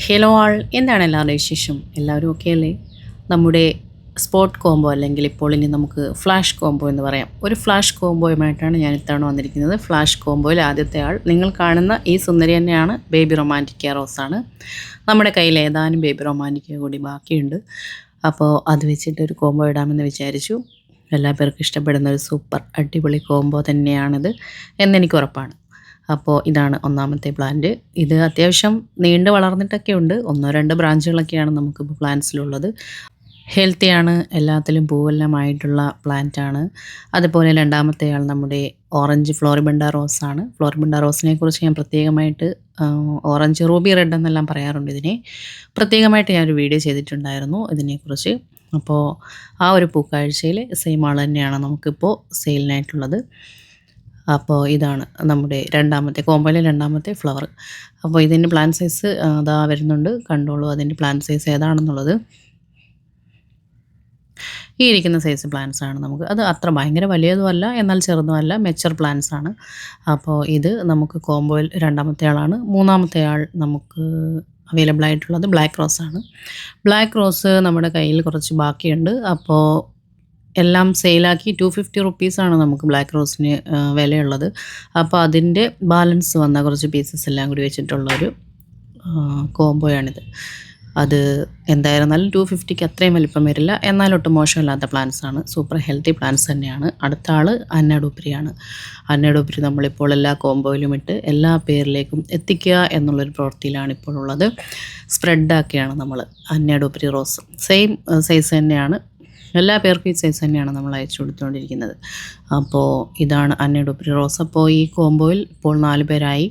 Hello ആൾ, എന്താണ് എല്ലാവരുടെ വിശേഷം? എല്ലാവരും ഓക്കെ അല്ലേ? നമ്മുടെ സ്പോട്ട് കോംബോ അല്ലെങ്കിൽ ഇപ്പോൾ ഇനി നമുക്ക് ഫ്ലാഷ് കോംബോ എന്ന് പറയാം. ഒരു ഫ്ലാഷ് കോംബോയുമായിട്ടാണ് ഞാൻ ഇത്തവണ വന്നിരിക്കുന്നത്. ഫ്ലാഷ് കോംബോയിൽ ആദ്യത്തെ ആൾ നിങ്ങൾ കാണുന്ന ഈ സുന്ദരി തന്നെയാണ്. ബേബി റൊമാൻറ്റിക്ക റോസാണ്. നമ്മുടെ കയ്യിൽ ഏതാനും ബേബി റൊമാൻറ്റിക്ക കൂടി ബാക്കിയുണ്ട്. അപ്പോൾ അത് വെച്ചിട്ട് ഒരു കോംബോ ഇടാമെന്ന് വിചാരിച്ചു. എല്ലാ പേർക്കും ഇഷ്ടപ്പെടുന്ന ഒരു സൂപ്പർ അടിപൊളി കോംബോ തന്നെയാണിത് എന്നെനിക്ക് ഉറപ്പാണ്. അപ്പോൾ ഇതാണ് ഒന്നാമത്തെ പ്ലാന്റ്. ഇത് അത്യാവശ്യം നീണ്ട് വളർന്നിട്ടൊക്കെ ഉണ്ട്. 1-2 ബ്രാഞ്ചുകളൊക്കെയാണ് നമുക്കിപ്പോൾ പ്ലാന്റ്സിലുള്ളത്. ഹെൽത്തിയാണ്, എല്ലാത്തിലും പൂവെല്ലാമായിട്ടുള്ള പ്ലാന്റാണ്. അതുപോലെ രണ്ടാമത്തെ ആൾ നമ്മുടെ ഓറഞ്ച് ഫ്ലോറിബണ്ട റോസാണ്. ഫ്ലോറിബണ്ട റോസിനെ കുറിച്ച് ഞാൻ പ്രത്യേകമായിട്ട് ഓറഞ്ച് റൂബി റെഡ് എന്നെല്ലാം പറയാറുണ്ട് ഇതിനെ. പ്രത്യേകമായിട്ട് ഞാനൊരു വീഡിയോ ചെയ്തിട്ടുണ്ടായിരുന്നു ഇതിനെക്കുറിച്ച്. അപ്പോൾ ആ ഒരു പൂക്കാഴ്ചയിൽ സെയിം ആൾ തന്നെയാണ് നമുക്കിപ്പോൾ സെയിലിനായിട്ടുള്ളത്. അപ്പോൾ ഇതാണ് നമ്മുടെ രണ്ടാമത്തെ കോംബോയിലെ രണ്ടാമത്തെ ഫ്ലവർ. അപ്പോൾ ഇതിൻ്റെ പ്ലാന്റ് സൈസ് അതാ വരുന്നുണ്ട്, കണ്ടോളൂ അതിൻ്റെ പ്ലാന്റ് സൈസ് ഏതാണെന്നുള്ളത്. ഈ ഇരിക്കുന്ന സൈസ് പ്ലാന്റ്സ് ആണ് നമുക്ക്. അത് അത്ര ഭയങ്കര വലിയതുമല്ല, എന്നാൽ ചെറുതുമല്ല, മെച്ചർ പ്ലാന്റ്സ് ആണ്. അപ്പോൾ ഇത് നമുക്ക് കോംബോയിൽ രണ്ടാമത്തെ ആളാണ്. മൂന്നാമത്തെ ആൾ നമുക്ക് അവൈലബിൾ ആയിട്ടുള്ളത് ബ്ലാക്ക് റോസാണ്. ബ്ലാക്ക് റോസ് നമ്മുടെ കയ്യിൽ കുറച്ച് ബാക്കിയുണ്ട്. അപ്പോൾ എല്ലാം സെയിലാക്കി 250 റുപ്പീസാണ് നമുക്ക് ബ്ലാക്ക് റോസിന് വിലയുള്ളത്. അപ്പോൾ അതിൻ്റെ ബാലൻസ് വന്ന കുറച്ച് പീസസ് എല്ലാം കൂടി വെച്ചിട്ടുള്ളൊരു കോംബോയാണിത്. അത് എന്തായിരുന്നാലും 250ക്ക് അത്രയും വലിപ്പം വരില്ല, എന്നാലും ഒട്ടും മോശമില്ലാത്ത പ്ലാന്റ്സ് ആണ്. സൂപ്പർ ഹെൽത്തി പ്ലാന്റ്സ് തന്നെയാണ്. അടുത്ത ആൾ അന്നഡൂപ്പരിയാണ്. അന്നഡൂപ്പരി നമ്മളിപ്പോൾ എല്ലാ കോംബോയിലും ഇട്ട് എല്ലാ പേരിലേക്കും എത്തിക്കുക എന്നുള്ളൊരു പ്രവൃത്തിയിലാണ് ഇപ്പോൾ ഉള്ളത്. സ്പ്രെഡാക്കിയാണ് നമ്മൾ അന്നഡൂപ്പരി റോസ്. സെയിം സൈസ് തന്നെയാണ്, എല്ലാ പേർക്കും ഈ സൈസ് തന്നെയാണ് നമ്മൾ അയച്ചു കൊടുത്തുകൊണ്ടിരിക്കുന്നത്. അപ്പോൾ ഇതാണ് അന്നഡൂപ്പരി റോസ്. അപ്പോൾ ഈ കോംബോയിൽ ഇപ്പോൾ 4 പേരായി.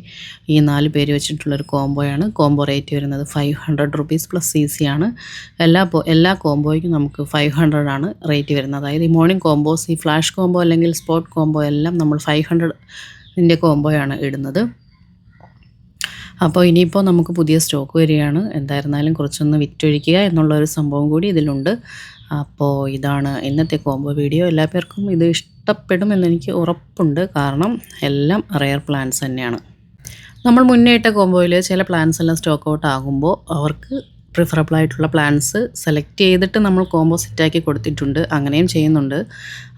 ഈ 4 പേര് വെച്ചിട്ടുള്ളൊരു കോംബോയാണ്. കോംബോ റേറ്റ് വരുന്നത് 500 റുപ്പീസ് പ്ലസ് CC ആണ്. എല്ലാ കോംബോയ്ക്കും നമുക്ക് 500 ആണ് റേറ്റ് വരുന്നത്. അതായത് ഈ മോർണിംഗ് കോംബോസ്, ഈ ഫ്ലാഷ് കോംബോ അല്ലെങ്കിൽ സ്പോട്ട് കോംബോ എല്ലാം നമ്മൾ 500ൻ്റെ കോംബോയാണ് ഇടുന്നത്. അപ്പോൾ ഇനിയിപ്പോൾ നമുക്ക് പുതിയ സ്റ്റോക്ക് വരികയാണ്. എന്തായിരുന്നാലും കുറച്ചൊന്ന് വിറ്റൊഴിക്കുക എന്നുള്ളൊരു സംഭവം കൂടി ഇതിലുണ്ട്. അപ്പോൾ ഇതാണ് ഇന്നത്തെ കോംബോ വീഡിയോ. എല്ലാ പേർക്കും ഇത് ഇഷ്ടപ്പെടുമെന്നെനിക്ക് ഉറപ്പുണ്ട്. കാരണം എല്ലാം റെയർ പ്ലാന്റ്സ് തന്നെയാണ്. നമ്മൾ മുന്നേ ഇട്ട കോംബോയിൽ ചില പ്ലാന്റ്സ് എല്ലാം സ്റ്റോക്ക് ഔട്ട് ആകുമ്പോൾ അവർക്ക് പ്രിഫറബിൾ ആയിട്ടുള്ള പ്ലാന്റ്സ് സെലക്ട് ചെയ്തിട്ട് നമ്മൾ കോംബോ സെറ്റാക്കി കൊടുത്തിട്ടുണ്ട്. അങ്ങനെയും ചെയ്യുന്നുണ്ട്.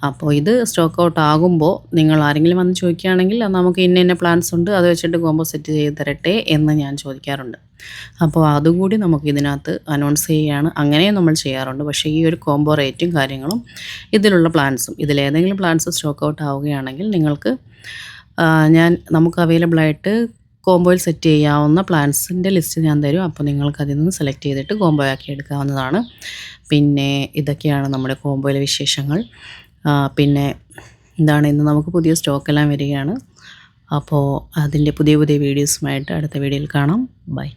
അപ്പോൾ ഇത് സ്റ്റോക്ക് ഔട്ട് ആകുമ്പോൾ നിങ്ങൾ ആരെങ്കിലും വന്ന് ചോദിക്കുകയാണെങ്കിൽ നമുക്ക് ഇന്ന പ്ലാന്റ്സ് ഉണ്ട്, അത് വെച്ചിട്ട് കോംബോ സെറ്റ് ചെയ്ത് തരട്ടെ എന്ന് ഞാൻ ചോദിക്കാറുണ്ട്. അപ്പോൾ അതുകൂടി നമുക്ക് ഇതിനകത്ത് അനൗൺസ് ചെയ്യുകയാണ്. അങ്ങനെയും നമ്മൾ ചെയ്യാറുണ്ട്. പക്ഷേ ഈ ഒരു കോംബോ റേറ്റും കാര്യങ്ങളും ഇതിലുള്ള പ്ലാന്റ്സും ഇതിലേതെങ്കിലും പ്ലാന്റ്സ് സ്റ്റോക്ക് ഔട്ട് ആവുകയാണെങ്കിൽ നിങ്ങൾക്ക് നമുക്ക് അവൈലബിൾ ആയിട്ട് കോംബോയിൽ സെറ്റ് ചെയ്യാവുന്ന പ്ലാന്റ്സിൻ്റെ ലിസ്റ്റ് ഞാൻ തരും. അപ്പോൾ നിങ്ങൾക്ക് അതിൽ നിന്ന് സെലക്ട് ചെയ്തിട്ട് കോംബോ ആക്കി എടുക്കാവുന്നതാണ്. പിന്നെ ഇതൊക്കെയാണ് നമ്മുടെ കോംബോയിലെ വിശേഷങ്ങൾ. പിന്നെ എന്താണ്, ഇന്ന് നമുക്ക് പുതിയ സ്റ്റോക്കെല്ലാം വരികയാണ്. അപ്പോൾ അതിൻ്റെ പുതിയ വീഡിയോസുമായിട്ട് അടുത്ത വീഡിയോയിൽ കാണാം. ബൈ.